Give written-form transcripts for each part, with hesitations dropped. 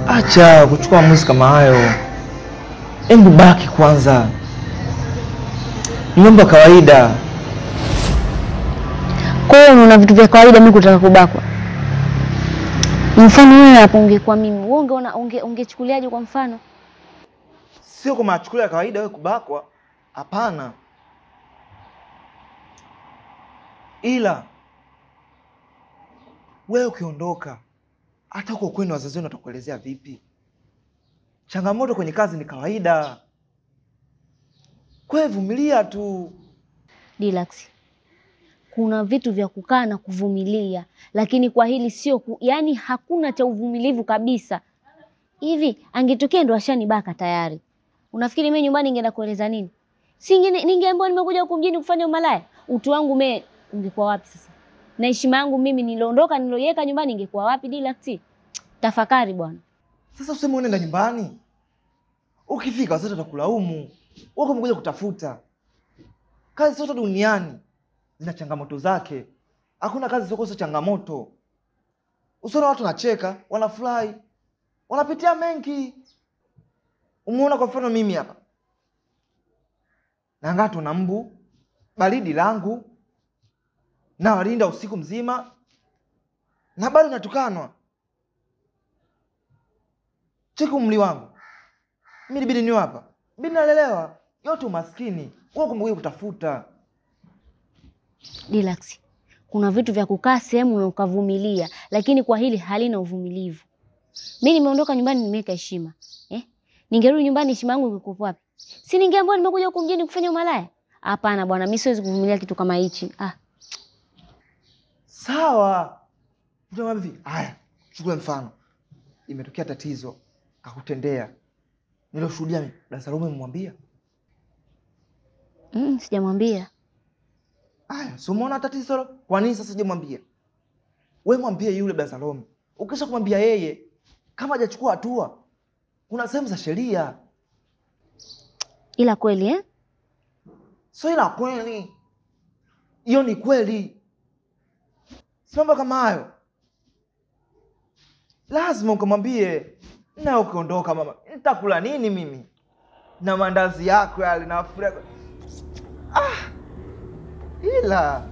Acha kuchukua maamuzi kama hayo. Hebu baki kwanza. Ni mambo ya kawaida. Kwa hiyo unaona vitu vya kawaida mimi kutaka kubakwa? Mfano wewe hapo ungekuwa mimi, wewe ungeona ungechukuliaje kwa mfano? Sio kama achukulia kawaida wewe kubakwa. Hapana. Ila wewe ukiondoka, hata uko kwenu wazazi wenu watakuelezea vipi? Changamoto kwenye kazi ni kawaida. Kwa hiyo vumilia tu. Relax. Kuna vitu vya kukaa na kuvumilia, lakini kwa hili sio yani hakuna cha uvumilivu kabisa. Hivi angetokea ndo ashanibaka tayari. Unafikiri mimi nyumbani ningeenda kueleza nini? Si ningeambiwa nimekuja huku mjini kufanya umalaya. Utu wangu mimi ungekuwa wapi sasa? Na heshima yangu mimi niliondoka niloiweka nyumbani ingekuwa wapi? Relax. Tafakari bwana. Sasa useme unaenda nyumbani. Ukifika wazazi watakulaumu. Wewe umekuja kutafuta. Kazi zote duniani zina changamoto zake. Hakuna kazi zisizokosa changamoto. Usiona watu wanacheka, wanafurahi, wanapitia mengi. Umeona kwa mfano mimi hapa. Nangato na mbu, baridi langu, na walinda usiku mzima, na bado natukanwa. Cheki umri wangu. Mimi nibidi niwe hapa. Mimi nalelewa. Yote umaskini. Wewe kumekuja kutafuta. Relax. Kuna vitu vya kukaa sehemu na ukavumilia, lakini kwa hili halina uvumilivu. Mimi nimeondoka nyumbani nimeweka heshima. Ningerudi nyumbani heshima yangu ingekuwa wapi? Si ningeambiwa nimekuja huko mjini kufanya umalaya? Hapana bwana, mimi siwezi kuvumilia kitu kama hichi. Sawa. Ndio vipi? Haya, chukua mfano. Imetokea tatizo, akakutendea. Niloshuhudia mimi, Dar Salome mmwambia? Sijamwambia. Haya, si umeona tatizo? Kwa nini sasa sijamwambia? Wewe mwambie yule Dar Salome. Ukisha kumwambia yeye, kama hajachukua hatua, kuna sehemu za sheria. Ila kweli Sio ila kweli. Hiyo ni kweli. Mambo kama hayo lazima ukamwambie. Na ukiondoka mama, nitakula nini mimi? Na mandazi yako yale na afura. Ila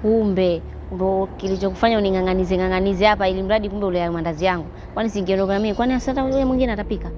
kumbe ndo kilichokufanya uning'ang'anize hapa ili mradi kumbe ule mandazi yangu. Kwani singeondoka mimi? Kwani hata yule mwingine atapika?